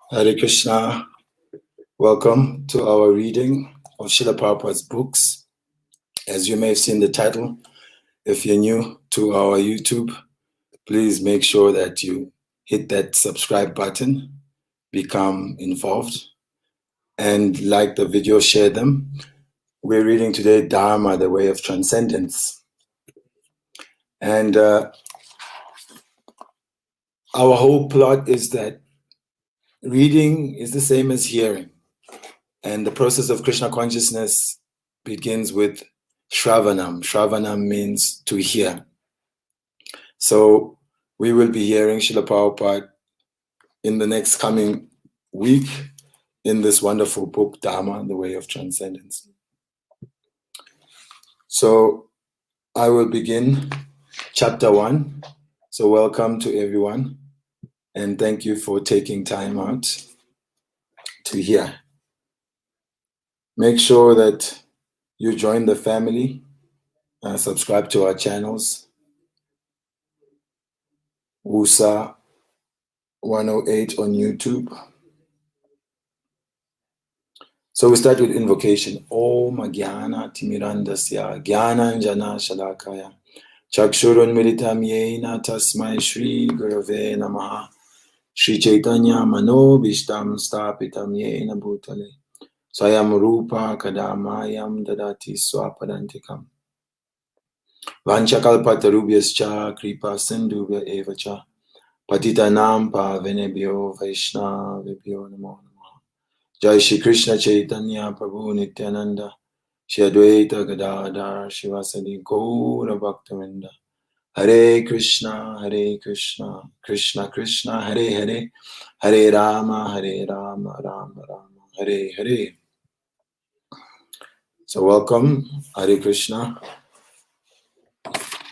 Hare Krishna. Welcome to our reading of Srila Prabhupada's books. As you may have seen the title, if you're new to our YouTube, please make sure that you hit that subscribe button, become involved, and like the video, share them. We're reading today Dharma, the Way of Transcendence. And our whole plot is that reading is the same as hearing. And the process of Krishna consciousness begins with Shravanam. Shravanam means to hear. So we will be hearing Srila Prabhupada in the next coming week in this wonderful book, Dharma, the Way of Transcendence. So I will begin chapter 1. So welcome to everyone. And thank you for taking time out to hear. Make sure that you join the family, subscribe to our channels, USA 108 on YouTube. So we start with invocation. Om Jnana Timirandasya Jnananjana Shalakaya Chakshurun Militam Yena Tasmai Shri Gurave Namaha Shri Chaitanya Mano Bhishtam Stapitam Yena Bhutale Swayam Rupa Kadamayam Dadati Swapadantikam Vanchakalpatarubhyascha Kripa Sindhubhya Evacha Patitanam Pavenebhyo Vaishnavibhyo Namo Namaha Jai Shri Krishna Chaitanya Prabhu Nityananda Shri Advaita Gadadhar Shivasadi Gaura Bhaktavinda Hare Krishna Krishna Krishna Hare Hare Hare Rama Rama Rama Hare Hare. So welcome, Hare Krishna.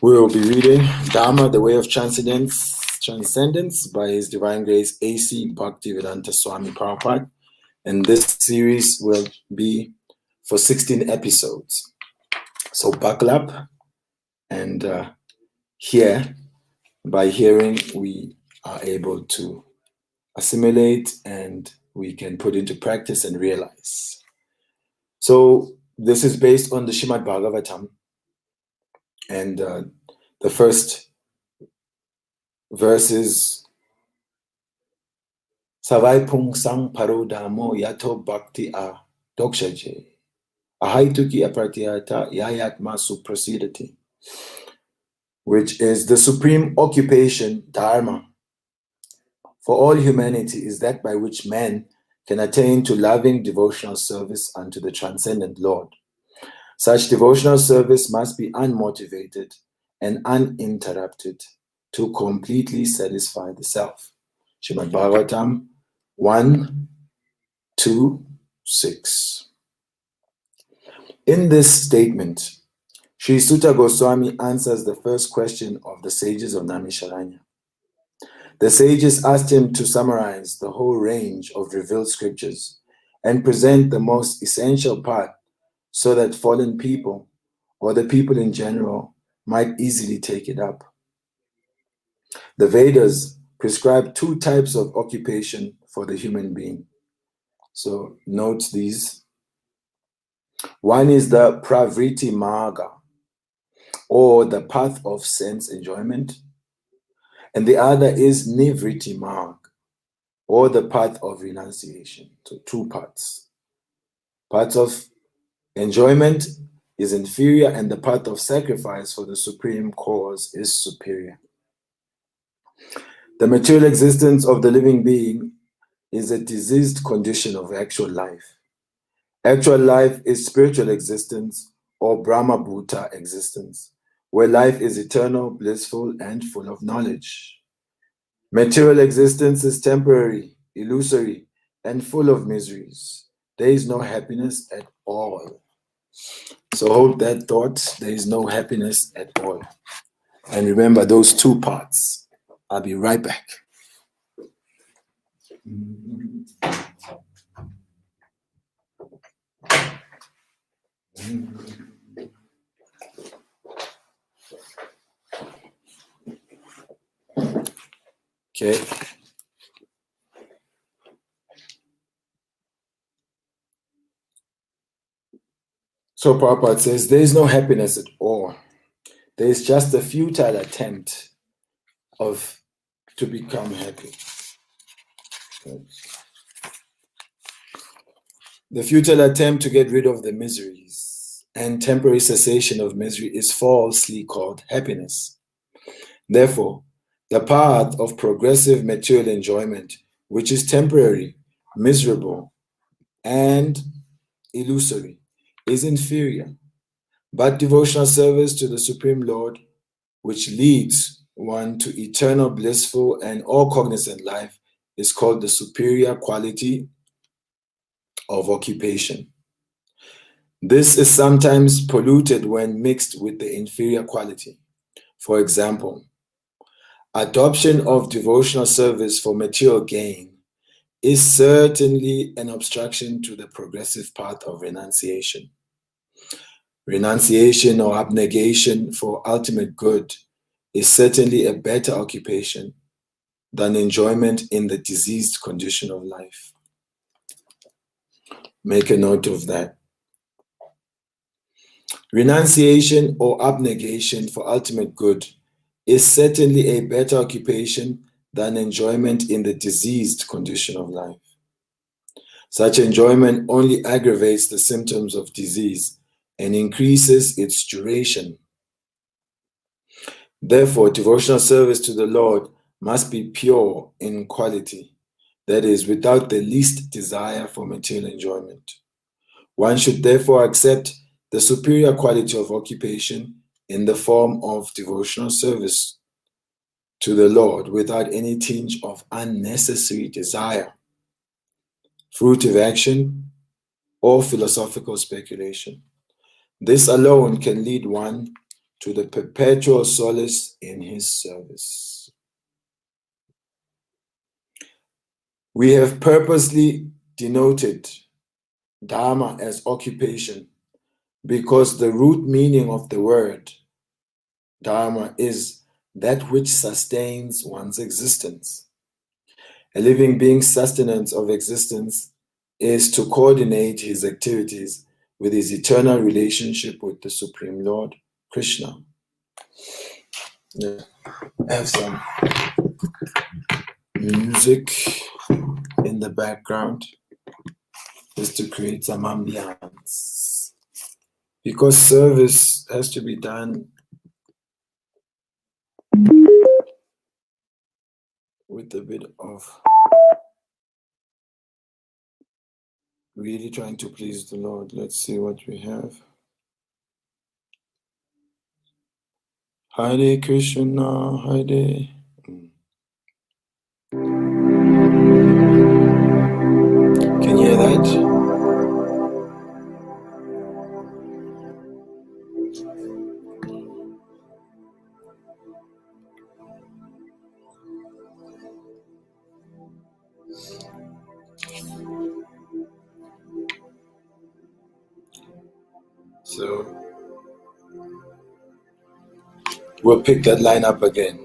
We will be reading Dharma, the Way of Transcendence by His Divine Grace A.C. Bhaktivedanta Swami Prabhupada. And this series will be for 16 episodes. So buckle up and hear. By hearing, we are able to assimilate and we can put into practice and realize. So this is based on the Srimad Bhagavatam. And the first verse is Savai Pung Sang Parodamo Yato Bhakti A Dokshaje Ahaituki Apartyata Yayatma Suprasidati, which is the supreme occupation, Dharma, for all humanity is that by which man can attain to loving devotional service unto the transcendent Lord. Such devotional service must be unmotivated and uninterrupted to completely satisfy the self. Srimad Bhagavatam 1:2-6. In this statement, Sri Sutta Goswami answers the first question of the sages of Naimisharanya. The sages asked him to summarize the whole range of revealed scriptures and present the most essential part so that fallen people, or the people in general, might easily take it up. The Vedas prescribe two types of occupation for the human being. So note these. One is the Pravriti Marga, or the path of sense enjoyment, and the other is Nivriti Marg, or the path of renunciation. So two parts. Path of enjoyment is inferior, and the path of sacrifice for the supreme cause is superior. The material existence of the living being is a diseased condition of actual life. Actual life is spiritual existence, or Brahma Bhuta existence, where life is eternal, blissful, and full of knowledge. Material existence is temporary, illusory, and full of miseries. There is no happiness at all. So hold that thought. There is no happiness at all. And remember those two parts. I'll be right back. Okay. So Prabhupada says, there is no happiness at all. There is just a futile attempt to become happy. The futile attempt to get rid of the miseries and temporary cessation of misery is falsely called happiness. Therefore, the path of progressive material enjoyment, which is temporary, miserable, and illusory, is inferior. But devotional service to the Supreme Lord, which leads one to eternal, blissful, and all-cognizant life, is called the superior quality of occupation. This is sometimes polluted when mixed with the inferior quality. For example, adoption of devotional service for material gain is certainly an obstruction to the progressive path of renunciation. Renunciation or abnegation for ultimate good is certainly a better occupation than enjoyment in the diseased condition of life. Make a note of that. Renunciation or abnegation for ultimate good is certainly a better occupation than enjoyment in the diseased condition of life. Such enjoyment only aggravates the symptoms of disease and increases its duration. Therefore, devotional service to the Lord must be pure in quality, that is, without the least desire for material enjoyment. One should therefore accept the superior quality of occupation in the form of devotional service to the Lord without any tinge of unnecessary desire, fruitive action, or philosophical speculation. This alone can lead one to the perpetual solace in his service. We have purposely denoted Dharma as occupation because the root meaning of the word Dharma is that which sustains one's existence. A living being's sustenance of existence is to coordinate his activities with his eternal relationship with the Supreme Lord, Krishna. Yeah. I have some music in the background just to create some ambience. Because service has to be done with a bit of really trying to please the Lord. Let's see what we have. Hare Krishna, Hare. Can you hear that? So we'll pick that line up again.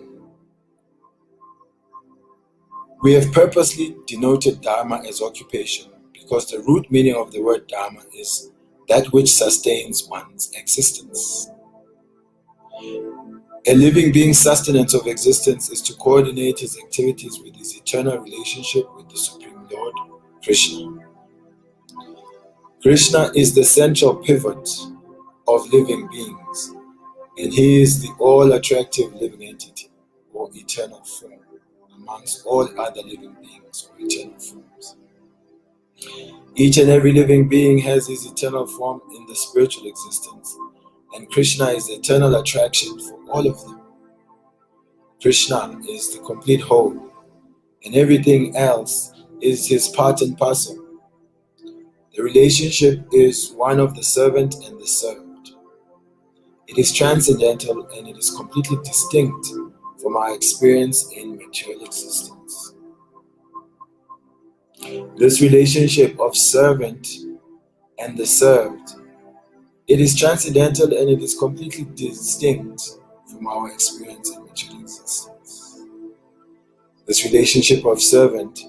We have purposely denoted Dharma as occupation because the root meaning of the word Dharma is that which sustains one's existence. A living being's sustenance of existence is to coordinate his activities with his eternal relationship with the Supreme Lord, Krishna. Krishna is the central pivot of living beings, and he is the all-attractive living entity, or eternal form, amongst all other living beings, or eternal forms. Each and every living being has his eternal form in the spiritual existence, and Krishna is the eternal attraction for all of them. Krishna is the complete whole, and everything else is his part and parcel. The relationship is one of the servant and the served. It is transcendental and it is completely distinct from our experience in material existence. This relationship of servant and the served, it is transcendental and it is completely distinct from our experience in material existence. This relationship of servant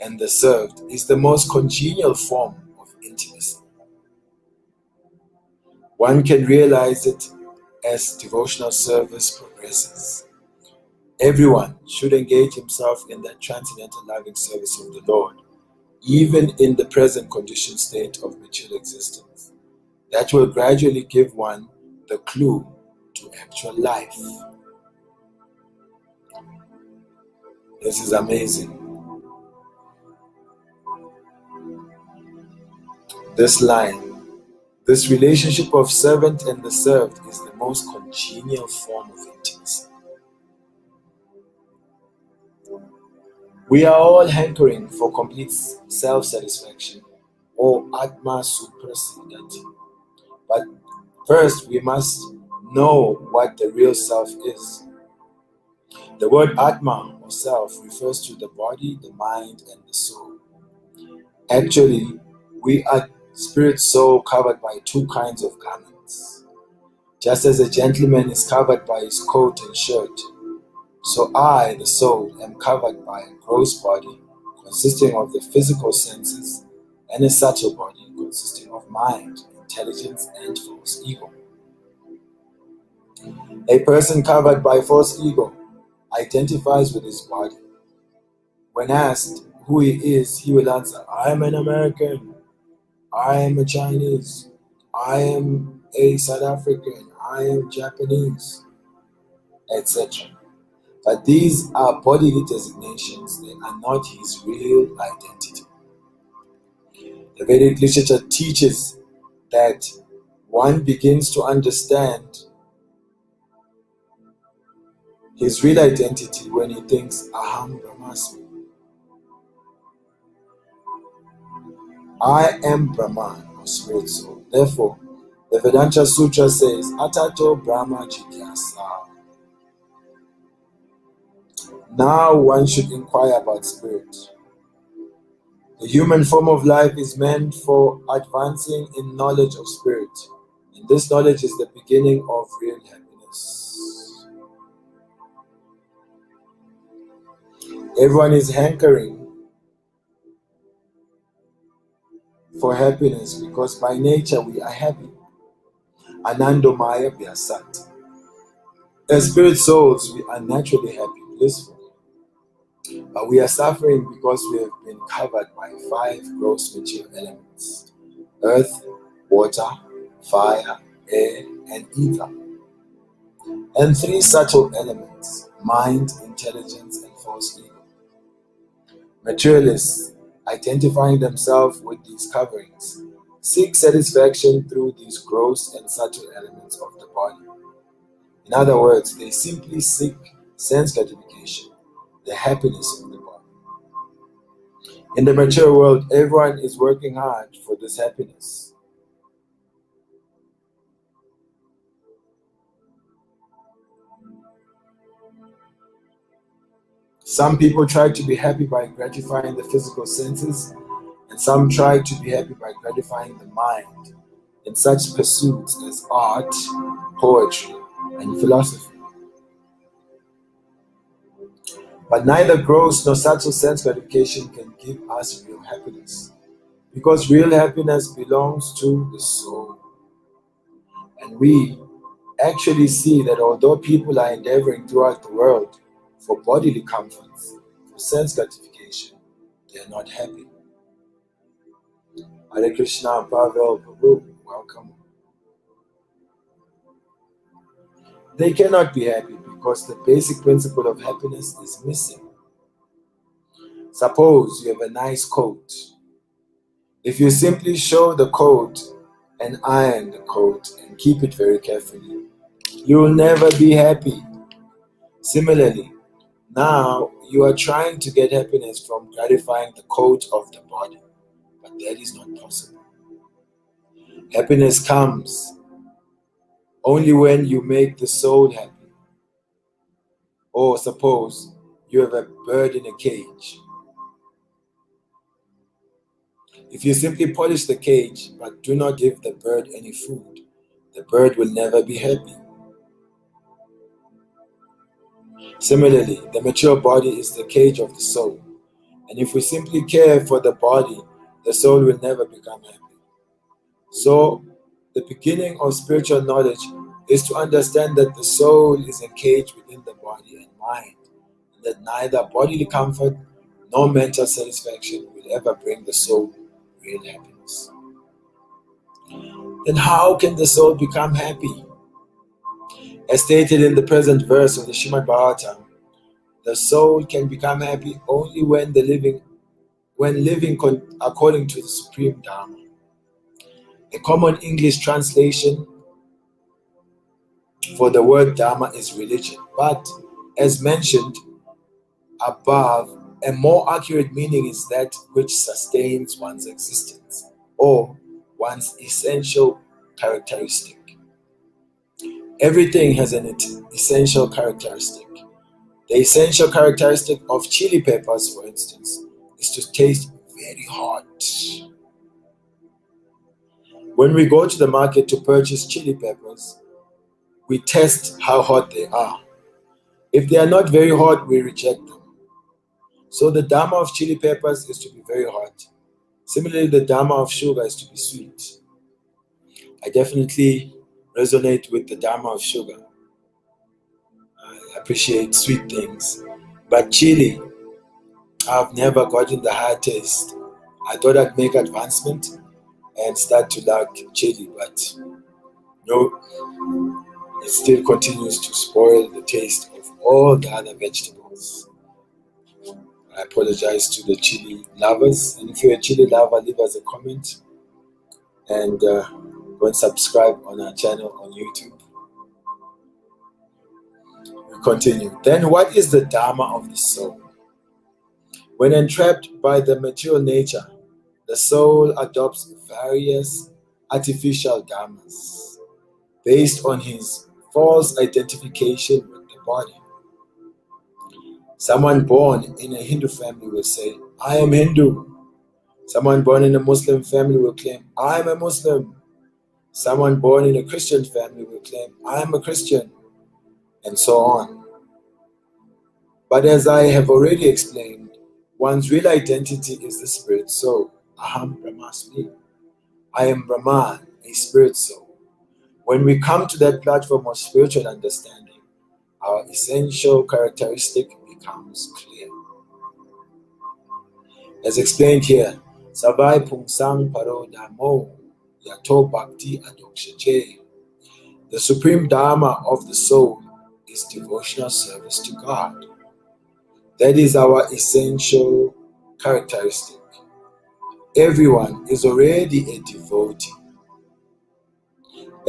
and the served is the most congenial form of intimacy. One can realize it as devotional service progresses. Everyone should engage himself in that transcendental loving service of the Lord, even in the present conditioned state of material existence. That will gradually give one the clue to actual life. This is amazing. This line, this relationship of servant and the served is the most congenial form of intimacy. We are all hankering for complete self-satisfaction or Atma Suprasidati. But first, we must know what the real self is. The word Atma or self refers to the body, the mind, and the soul. Actually, we are spirit soul covered by two kinds of garments. Just as a gentleman is covered by his coat and shirt, so I, the soul, am covered by a gross body consisting of the physical senses and a subtle body consisting of mind, intelligence, and false ego. A person covered by false ego identifies with his body. When asked who he is, he will answer, I am an American, I am a Chinese, I am a South African, I am Japanese, etc. But these are bodily designations, they are not his real identity. The Vedic literature teaches that one begins to understand his real identity when he thinks Aham Brahmasmi. I am Brahman, or spirit soul. Therefore, the Vedanta Sutra says, Atato Brahma Jigyasa. Now one should inquire about spirit. The human form of life is meant for advancing in knowledge of spirit. And this knowledge is the beginning of real happiness. Everyone is hankering for happiness because by nature we are happy. Anando Maya Vyasat. As spirit souls, we are naturally happy, blissful. But we are suffering because we have been covered by 5 gross material elements: earth, water, fire, air, and ether. And 3 subtle elements: mind, intelligence, and false ego. Materialists, identifying themselves with these coverings, seek satisfaction through these gross and subtle elements of the body. In other words, they simply seek sense gratification, the happiness of the body. In the mature world, everyone is working hard for this happiness. Some people try to be happy by gratifying the physical senses, and some try to be happy by gratifying the mind in such pursuits as art, poetry, and philosophy. But neither gross nor subtle sense gratification can give us real happiness, because real happiness belongs to the soul. And we actually see that although people are endeavoring throughout the world for bodily comforts, for sense gratification, they are not happy. Hare Krishna, Pavel, Prabhu, welcome. They cannot be happy because the basic principle of happiness is missing. Suppose you have a nice coat. If you simply show the coat and iron the coat and keep it very carefully, you will never be happy. Similarly, now you are trying to get happiness from gratifying the coat of the body, but that is not possible. Happiness comes only when you make the soul happy. Or suppose you have a bird in a cage. If you simply polish the cage but do not give the bird any food, the bird will never be happy. Similarly, the mature body is the cage of the soul. And if we simply care for the body, the soul will never become happy. So, The beginning of spiritual knowledge is to understand that the soul is encaged within the body and mind, and that neither bodily comfort nor mental satisfaction will ever bring the soul real happiness. Then how can the soul become happy? As stated in the present verse of the Srimad Bhagavatam, the soul can become happy only when living according to the supreme Dharma. A common English translation for the word Dharma is religion, but as mentioned above, a more accurate meaning is that which sustains one's existence or one's essential characteristic. Everything has an essential characteristic. The essential characteristic of chili peppers, for instance, is to taste very hot. When we go to the market to purchase chili peppers, we test how hot they are. If they are not very hot, we reject them. So the Dharma of chili peppers is to be very hot. Similarly, the Dharma of sugar is to be sweet. I definitely resonate with the Dharma of sugar. I appreciate sweet things. But chili, I've never gotten the hard taste. I thought I'd make advancement and start to like chili, but no, it still continues to spoil the taste of all the other vegetables. I apologize to the chili lovers, and if you're a chili lover, leave us a comment and go and subscribe on our channel on YouTube. We continue. Then what is the Dharma of the soul? When entrapped by the material nature, the soul adopts various artificial dharmas based on his false identification with the body. Someone born in a Hindu family will say, I am Hindu. Someone born in a Muslim family will claim, I am a Muslim. Someone born in a Christian family will claim, I am a Christian, and so on. But as I have already explained, one's real identity is the spirit soul. Aham Brahmasmi. I am Brahman, a spirit soul. When we come to that platform of spiritual understanding, our essential characteristic becomes clear. As explained here, Savai Pungsang Paro Dhammo Yato Bhakti Adokshaje. The supreme Dharma of the soul is devotional service to God. That is our essential characteristic. Everyone is already a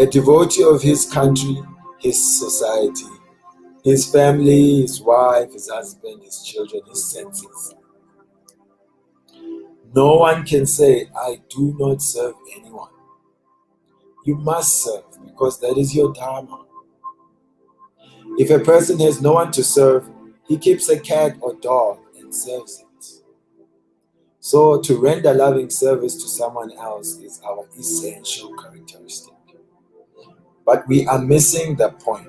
devotee of his country, his society, his family, his wife, his husband, his children, his senses. No one can say, I do not serve anyone. You must serve because that is your Dharma. If a person has no one to serve, he keeps a cat or dog and serves it. So to render loving service to someone else is our essential characteristic. But we are missing the point.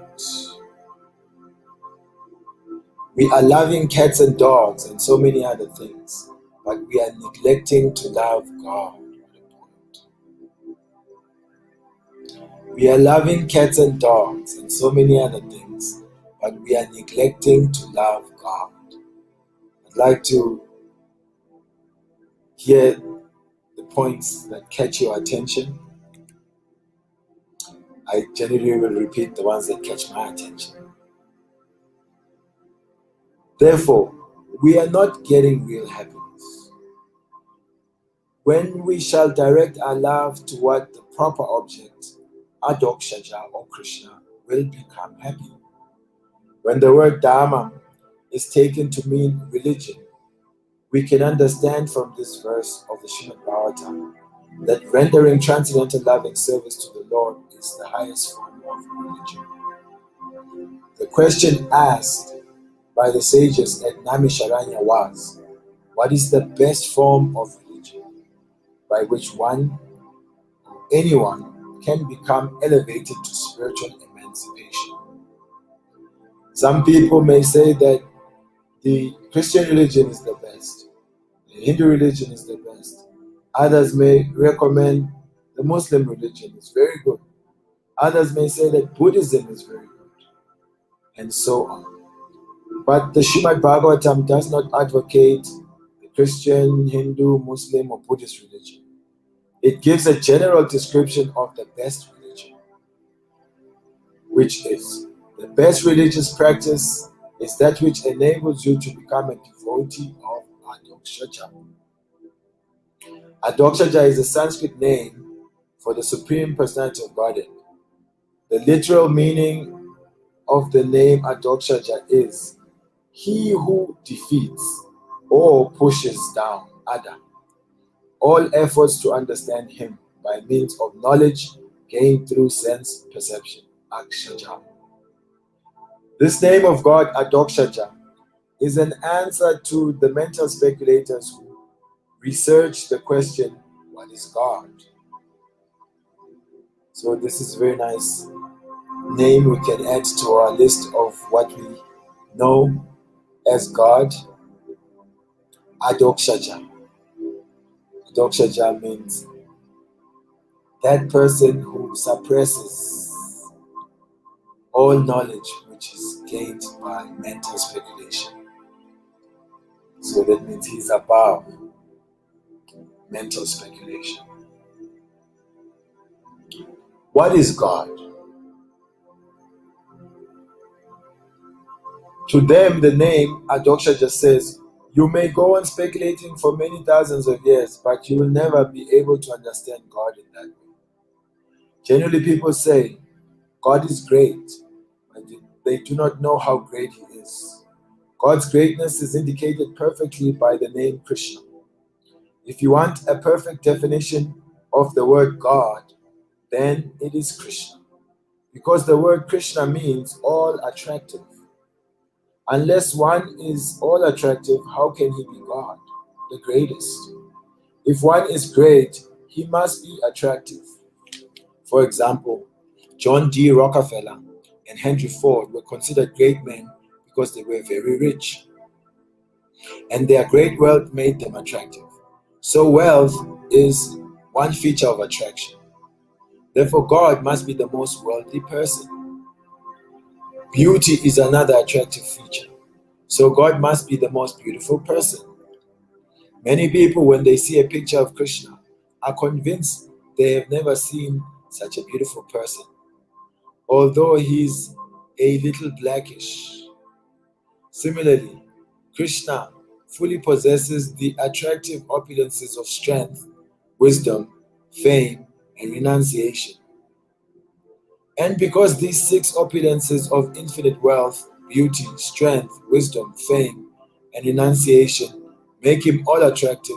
We are loving cats and dogs and so many other things, but we are neglecting to love God. We are loving cats and dogs and so many other things, but we are neglecting to love God. I'd like to hear the points that catch your attention. I generally will repeat the ones that catch my attention. Therefore, we are not getting real happiness. When we shall direct our love toward the proper object, Adokshaja or Krishna, will become happy. When the word Dharma is taken to mean religion, we can understand from this verse of the Srimad Bhagavatam that rendering transcendental loving service to the Lord is the highest form of religion. The question asked by the sages at Naimisharanya was, what is the best form of religion by which anyone can become elevated to spiritual emancipation? Some people may say that the Christian religion is the best, the Hindu religion is the best. Others may recommend the the Muslim religion is very good. Others may say that Buddhism is very good, and so on. But the Srimad Bhagavatam does not advocate the Christian, Hindu, Muslim, or Buddhist religion. It gives a general description of the best religion, which is the best religious practice is that which enables you to become a devotee of Adokshaja. Adokshaja is a Sanskrit name for the Supreme Personality of Godhead. The literal meaning of the name Adokshaja is he who defeats or pushes down Ada. All efforts to understand him by means of knowledge gained through sense perception. Akshaja. This name of God, Adokshaja, is an answer to the mental speculators who research the question, what is God? So this is a very nice name we can add to our list of what we know as God. Adokshaja. Adokshaja means that person who suppresses all knowledge which is gained by mental speculation. So that means he's above mental speculation. What is God? To them, the name Adokshaja says, you may go on speculating for many thousands of years, but you will never be able to understand God in that way. Generally, people say, God is great, but they do not know how great he is. God's greatness is indicated perfectly by the name Krishna. If you want a perfect definition of the word God, then it is Krishna. Because the word Krishna means all attractive. Unless one is all attractive, how can he be God, the greatest? If one is great, he must be attractive. For example, John D. Rockefeller and Henry Ford were considered great men because they were very rich. And their great wealth made them attractive. So wealth is one feature of attraction. Therefore, God must be the most wealthy person. Beauty is another attractive feature. So God must be the most beautiful person. Many people, when they see a picture of Krishna, are convinced they have never seen such a beautiful person, although he's a little blackish. Similarly, Krishna fully possesses the attractive opulences of strength, wisdom, fame, and renunciation. And because these 6 opulences of infinite wealth, beauty, strength, wisdom, fame, and renunciation make him all attractive,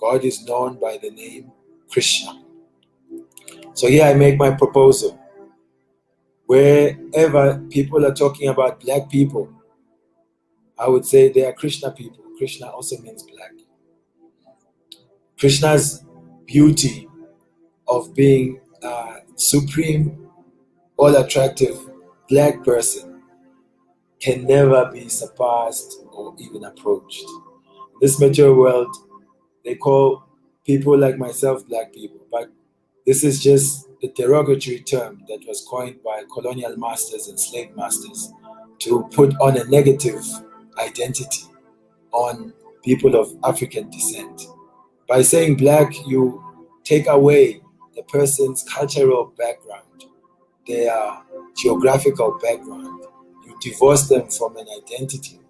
God is known by the name Krishna. So here I make my proposal. Wherever people are talking about black people, I would say they are Krishna people. Krishna also means black. Krishna's beauty of being a supreme, all attractive black person can never be surpassed or even approached. In this material world, they call people like myself black people, but this is just the derogatory term that was coined by colonial masters and slave masters to put on a negative identity on people of African descent. By saying black, you take away the person's cultural background, their geographical background. You divorce them from an identity.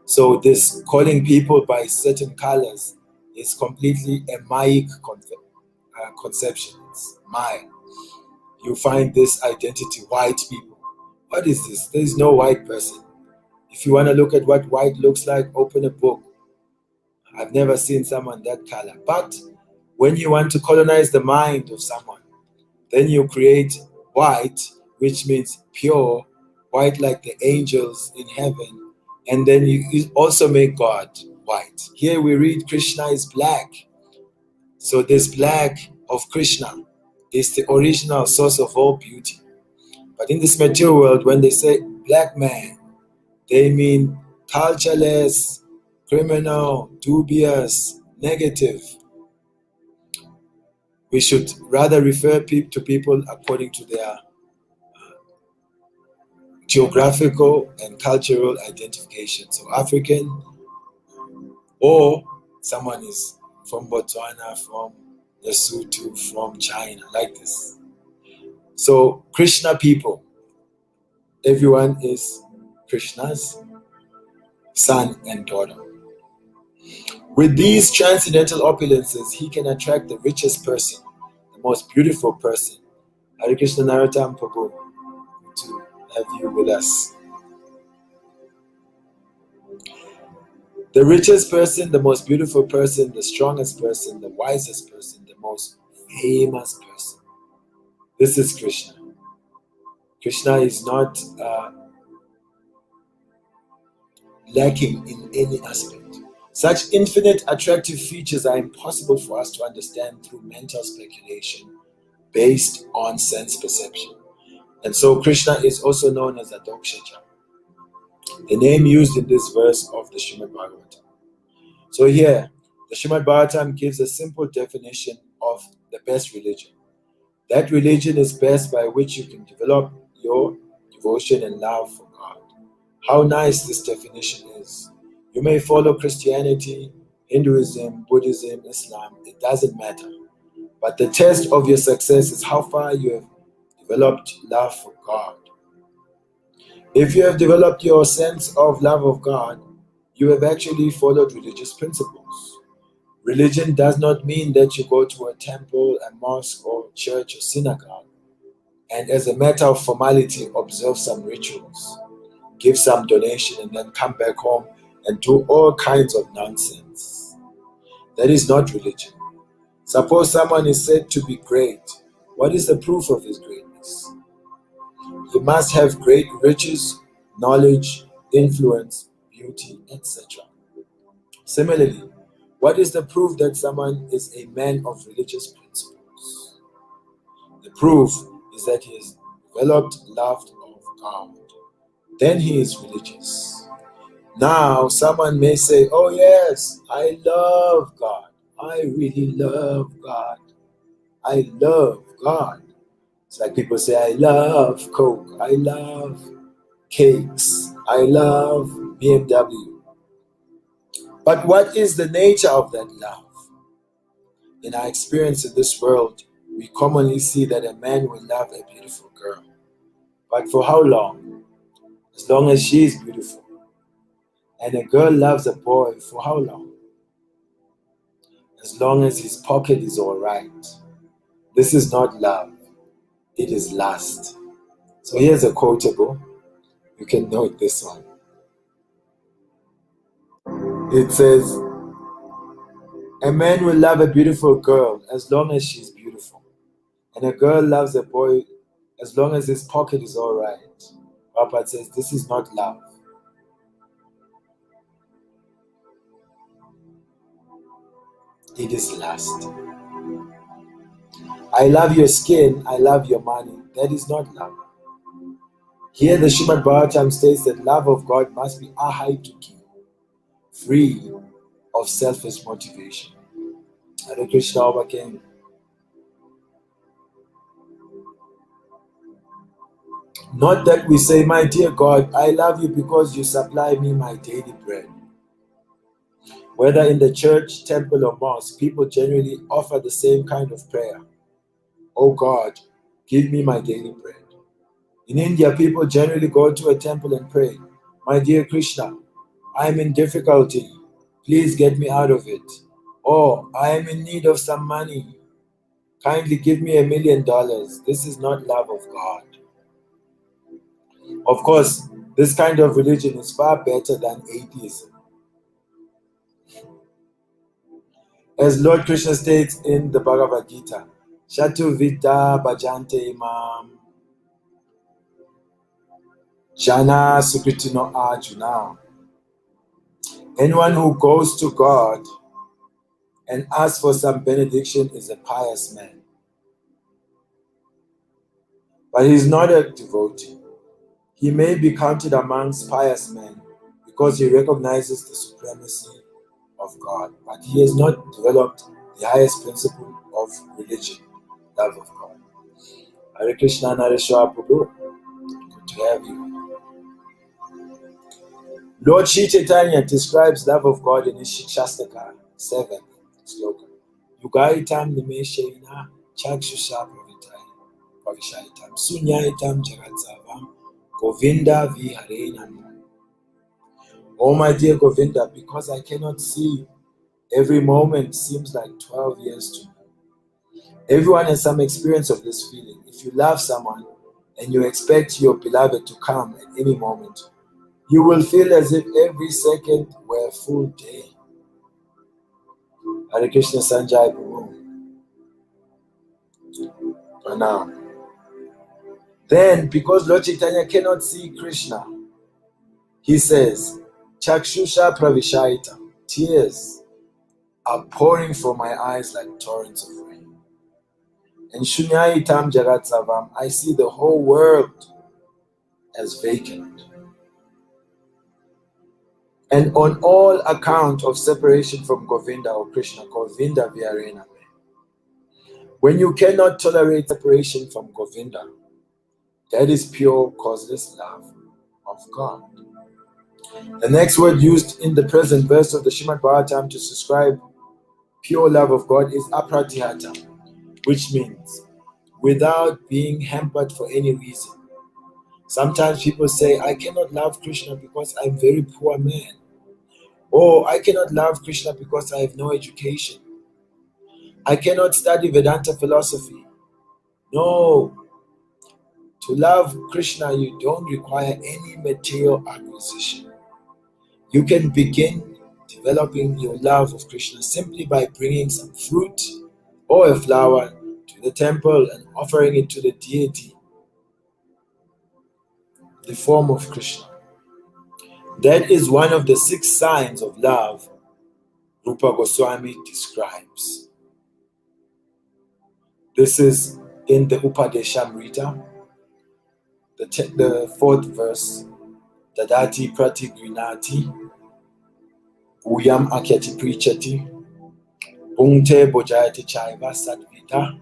So this calling people by certain colors is completely a Mayic conception. It's Maya. You find this identity, white people. What is this? There is no white person. If you want to look at what white looks like, open a book. I've never seen someone that color. But when you want to colonize the mind of someone, then you create white, which means pure, white like the angels in heaven, and then you also make God white. Here we read Krishna is black. So this black of Krishna is the original source of all beauty. But in this material world, when they say black man, they mean cultureless, criminal, dubious, negative. We should rather refer to people according to their geographical and cultural identification. So African, or someone is from Botswana, from Lesotho, from China, like this. So Krishna people, everyone is Krishna's son and daughter. With these transcendental opulences, he can attract the richest person, the most beautiful person. Hare Krishna Narottam Prabhu, to have you with us. The richest person, the most beautiful person, the strongest person, the wisest person, the most famous person. This is Krishna. Krishna is not lacking in any aspect. Such infinite attractive features are impossible for us to understand through mental speculation based on sense perception. And so Krishna is also known as Adokshaja, the name used in this verse of the Srimad Bhagavatam. So here, the Srimad Bhagavatam gives a simple definition of the best religion. That religion is best by which you can develop your devotion and love for God. How nice this definition is. You may follow Christianity, Hinduism, Buddhism, Islam, it doesn't matter. But the test of your success is how far you have developed love for God. If you have developed your sense of love of God, you have actually followed religious principles. Religion does not mean that you go to a temple, a mosque, or church or synagogue, and as a matter of formality, observe some rituals, give some donation, and then come back home and do all kinds of nonsense. That is not religion. Suppose someone is said to be great. What is the proof of his greatness? He must have great riches, knowledge, influence, beauty, etc. Similarly, what is the proof that someone is a man of religious principles? The proof is that he has developed love of God. Then he is religious. Now, someone may say, oh yes, I love God. I really love God. I love God. It's like people say, I love Coke. I love cakes. I love BMW. But what is the nature of that love? In our experience in this world, we commonly see that a man will love a beautiful girl. But for how long? As long as she is beautiful. And a girl loves a boy for how long? As long as his pocket is all right. This is not love. It is lust. So here's a quotable. You can note this one. It says, a man will love a beautiful girl as long as she's beautiful. And a girl loves a boy as long as his pocket is all right. Prabhupada says this is not love. It is lust. I love your skin, I love your money. That is not love. Here the Srimad Bhagavatam states that love of God must be ahaituki, free of selfish motivation. Hare Krishna overcame. Not that we say, my dear God, I love you because you supply me my daily bread. Whether in the church, temple, or mosque, people generally offer the same kind of prayer. Oh God, give me my daily bread. In India, people generally go to a temple and pray, my dear Krishna, I am in difficulty. Please get me out of it. Or I am in need of some money. Kindly give me $1 million. This is not love of God. Of course, this kind of religion is far better than atheism. As Lord Krishna states in the Bhagavad Gita, Shatu Vidya Bhajante Imam Jana Sukritino Arjuna. Anyone who goes to God and asks for some benediction is a pious man. But he is not a devotee. He may be counted amongst pious men because he recognizes the supremacy of God, but he has not developed the highest principle of religion, love of God. Hare Krishna, Nareshwar Prabhu. Good to have you. Lord Shri Chaitanya describes love of God in his Shikshastaka 7th sloka. Yugaitam nimeshena chakshusha pravishaitam sunyaitam jagatsavam Govinda viharenam. Oh my dear Govinda, because I cannot see, every moment seems like 12 years to me. Everyone has some experience of this feeling. If you love someone and you expect your beloved to come at any moment, you will feel as if every second were a full day. Hare Krishna Sanjay Prabhu. Pranam. Then, because Lord Chaitanya cannot see Krishna, he says, Chakshusha Pravishaita, tears are pouring from my eyes like torrents of rain. And Shunyaitam Jagatsavam, I see the whole world as vacant. And on all account of separation from Govinda or Krishna, Govinda Viharena. When you cannot tolerate separation from Govinda, that is pure causeless love of God. The next word used in the present verse of the Srimad Bhagavatam to describe pure love of God is apratihata, which means without being hampered for any reason. Sometimes people say, I cannot love Krishna because I'm a very poor man. Or I cannot love Krishna because I have no education. I cannot study Vedanta philosophy. No. To love Krishna, you don't require any material acquisition. You can begin developing your love of Krishna simply by bringing some fruit or a flower to the temple and offering it to the deity, the form of Krishna. That is one of the 6 signs of love Rupa Goswami describes. This is in the Upadeshamrita, the 4th verse. Dadati prati grinati, uyam akyati prichati, Bhunte bojayati chaiva sadvita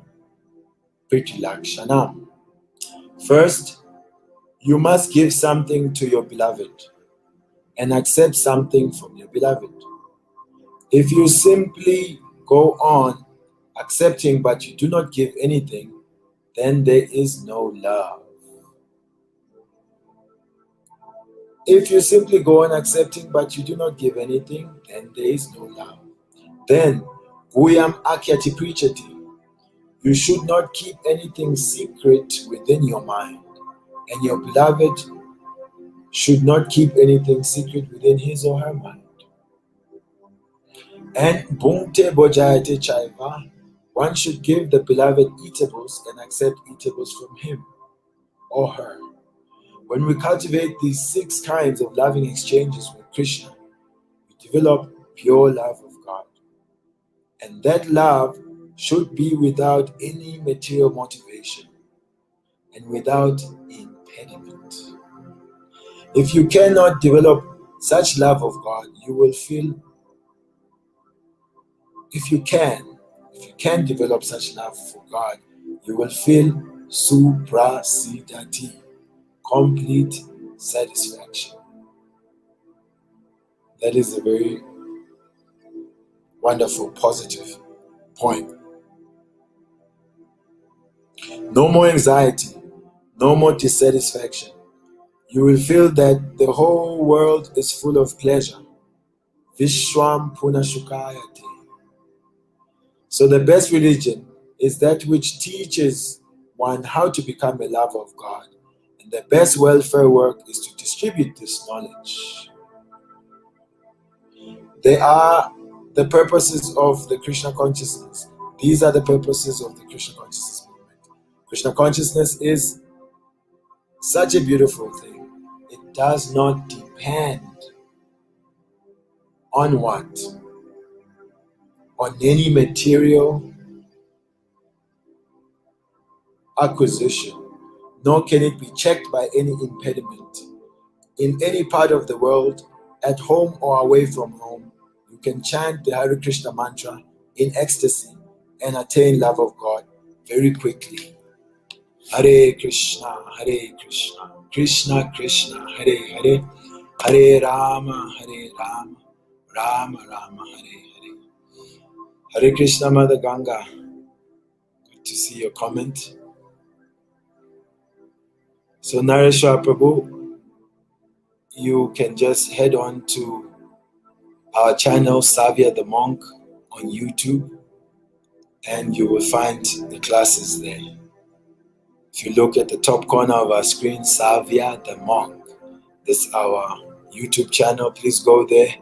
pritilakshanam. First, you must give something to your beloved and accept something from your beloved. If you simply go on accepting but you do not give anything, then there is no love. If you simply go on accepting but you do not give anything, then there is no love. Then, Guyam Akyati Prichati, you should not keep anything secret within your mind, and your beloved should not keep anything secret within his or her mind. And Bhunte Bojayate Chaiva, one should give the beloved eatables and accept eatables from him or her. When we cultivate these 6 kinds of loving exchanges with Krishna, we develop pure love of God. And that love should be without any material motivation and without impediment. If you cannot develop such love of God, you will feel, if you can develop such love for God, you will feel suprasidati, complete satisfaction. That is a very wonderful, positive point. No more anxiety, no more dissatisfaction. You will feel that the whole world is full of pleasure. Vishwam Punashukayate. So the best religion is that which teaches one how to become a lover of God. And the best welfare work is to distribute this knowledge. They are the purposes of the Krishna consciousness. These are the purposes of the Krishna consciousness movement. Krishna consciousness is such a beautiful thing. It does not depend on what? On any material acquisition, nor can it be checked by any impediment. In any part of the world, at home or away from home, you can chant the Hare Krishna mantra in ecstasy and attain love of God very quickly. Hare Krishna, Krishna Krishna, Hare Hare, Hare Rama, Rama Rama, Hare Hare. Hare Krishna, Mother Ganga. Good to see your comment. So Nareshwar Prabhu, you can just head on to our channel, Savia the Monk, on YouTube, and you will find the classes there. If you look at the top corner of our screen, Savia the Monk, this is our YouTube channel. Please go there,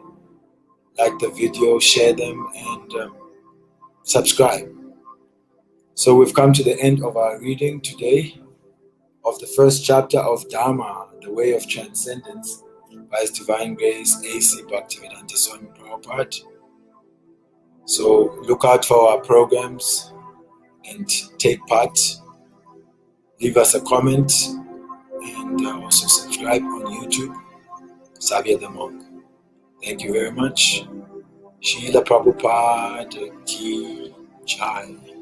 like the video, share them, and subscribe. So we've come to the end of our reading today of the first chapter of Dharma, the Way of Transcendence, by His Divine Grace, A.C. Bhaktivedanta Swami Prabhupada. So look out for our programs and take part. Leave us a comment and also subscribe on YouTube, Savia the Monk. Thank you very much. Srila Prabhupada Ki Jai.